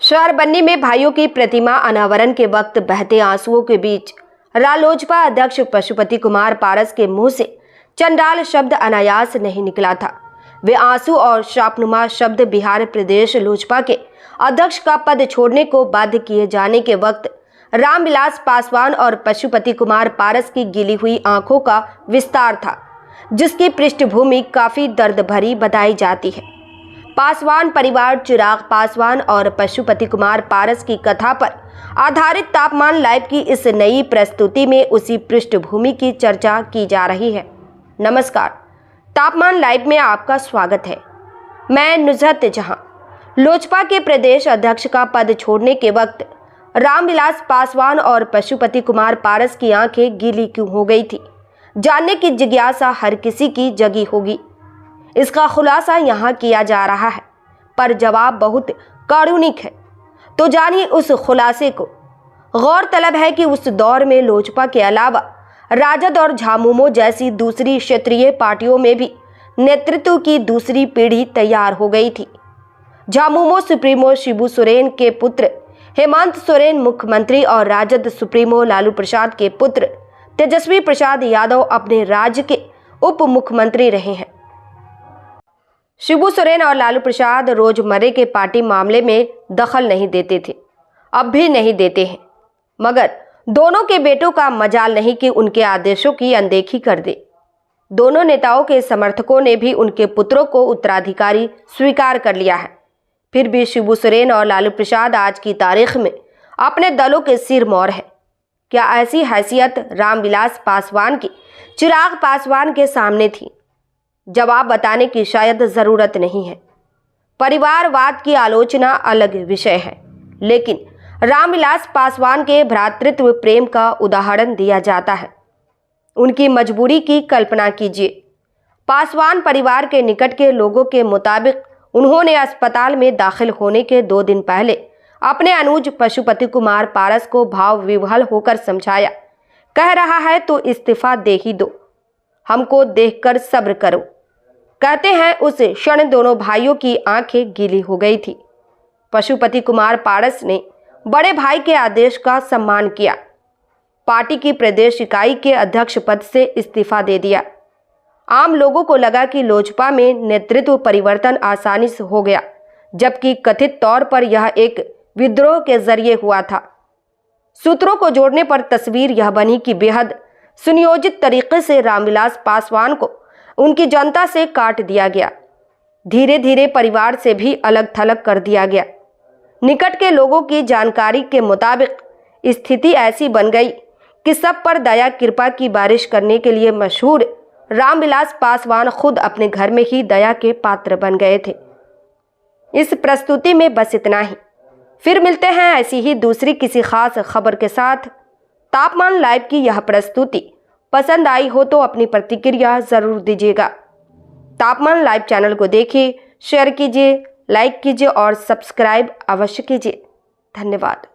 शहर बन्नी में भाइयों की प्रतिमा अनावरण के वक्त बहते आंसुओं के बीच रालोजपा अध्यक्ष पशुपति कुमार पारस के मुंह से चंडाल शब्द अनायास नहीं निकला था। वे आंसू और शापनुमा शब्द बिहार प्रदेश लोजपा के अध्यक्ष का पद छोड़ने को बाध्य किए जाने के वक्त रामविलास पासवान और पशुपति कुमार पारस की गिली हुई आंखों का विस्तार था, जिसकी पृष्ठभूमि काफी दर्द भरी बताई जाती है। पासवान परिवार चिराग पासवान और पशुपति कुमार पारस की कथा पर आधारित तापमान लाइव की इस नई प्रस्तुति में उसी पृष्ठभूमि की चर्चा की जा रही है। नमस्कार, तापमान लाइव में आपका स्वागत है। मैं नुजहत जहां। लोजपा के प्रदेश अध्यक्ष का पद छोड़ने के वक्त रामविलास पासवान और पशुपति कुमार पारस की आंखें गीली क्यों हो गई थी, जानने की जिज्ञासा हर किसी की जगी होगी। इसका खुलासा यहाँ किया जा रहा है, पर जवाब बहुत कारुणिक है। तो जानिए उस खुलासे को। गौरतलब है कि उस दौर में लोजपा के अलावा राजद और झामुमो जैसी दूसरी क्षेत्रीय पार्टियों में भी नेतृत्व की दूसरी पीढ़ी तैयार हो गई थी। झामुमो सुप्रीमो शिबू सोरेन के पुत्र हेमंत सोरेन मुख्यमंत्री और राजद सुप्रीमो लालू प्रसाद के पुत्र तेजस्वी प्रसाद यादव अपने राज्य के उप मुख्यमंत्री रहे हैं। शिबू सोरेन और लालू प्रसाद रोजमर्रे के पार्टी मामले में दखल नहीं देते थे, अब भी नहीं देते हैं, मगर दोनों के बेटों का मजाल नहीं कि उनके आदेशों की अनदेखी कर दे। दोनों नेताओं के समर्थकों ने भी उनके पुत्रों को उत्तराधिकारी स्वीकार कर लिया है। फिर भी शिबू सोरेन और लालू प्रसाद आज की तारीख में अपने दलों के सिरमौर है। क्या ऐसी हैसियत रामविलास पासवान की चिराग पासवान के सामने थी? जवाब बताने की शायद जरूरत नहीं है। परिवारवाद की आलोचना अलग विषय है, लेकिन रामविलास पासवान के भ्रातृत्व प्रेम का उदाहरण दिया जाता है। उनकी मजबूरी की कल्पना कीजिए। पासवान परिवार के निकट के लोगों के मुताबिक उन्होंने अस्पताल में दाखिल होने के 2 दिन पहले अपने अनुज पशुपति कुमार पारस को भाव विह्वल होकर समझाया, कह रहा है तो इस्तीफा दे ही दो, हमको देखकर सब्र करो। कहते हैं उस क्षण दोनों भाइयों की आंखें गीली हो गई थी। पशुपति कुमार पारस ने बड़े भाई के आदेश का सम्मान किया, पार्टी की प्रदेश इकाई के अध्यक्ष पद से इस्तीफा दे दिया। आम लोगों को लगा कि लोजपा में नेतृत्व परिवर्तन आसानी से हो गया, जबकि कथित तौर पर यह एक विद्रोह के जरिए हुआ था। सूत्रों को जोड़ने पर तस्वीर यह बनी कि बेहद सुनियोजित तरीके से रामविलास पासवान को उनकी जनता से काट दिया गया। धीरे धीरे परिवार से भी अलग थलग कर दिया गया। निकट के लोगों की जानकारी के मुताबिक स्थिति ऐसी बन गई कि सब पर दया कृपा की बारिश करने के लिए मशहूर रामविलास पासवान खुद अपने घर में ही दया के पात्र बन गए थे। इस प्रस्तुति में बस इतना ही। फिर मिलते हैं ऐसी ही दूसरी किसी खास खबर के साथ। तापमान लाइव की यह प्रस्तुति पसंद आई हो तो अपनी प्रतिक्रिया जरूर दीजिएगा। तापमान लाइव चैनल को देखिए, शेयर कीजिए, लाइक कीजिए और सब्सक्राइब अवश्य कीजिए। धन्यवाद।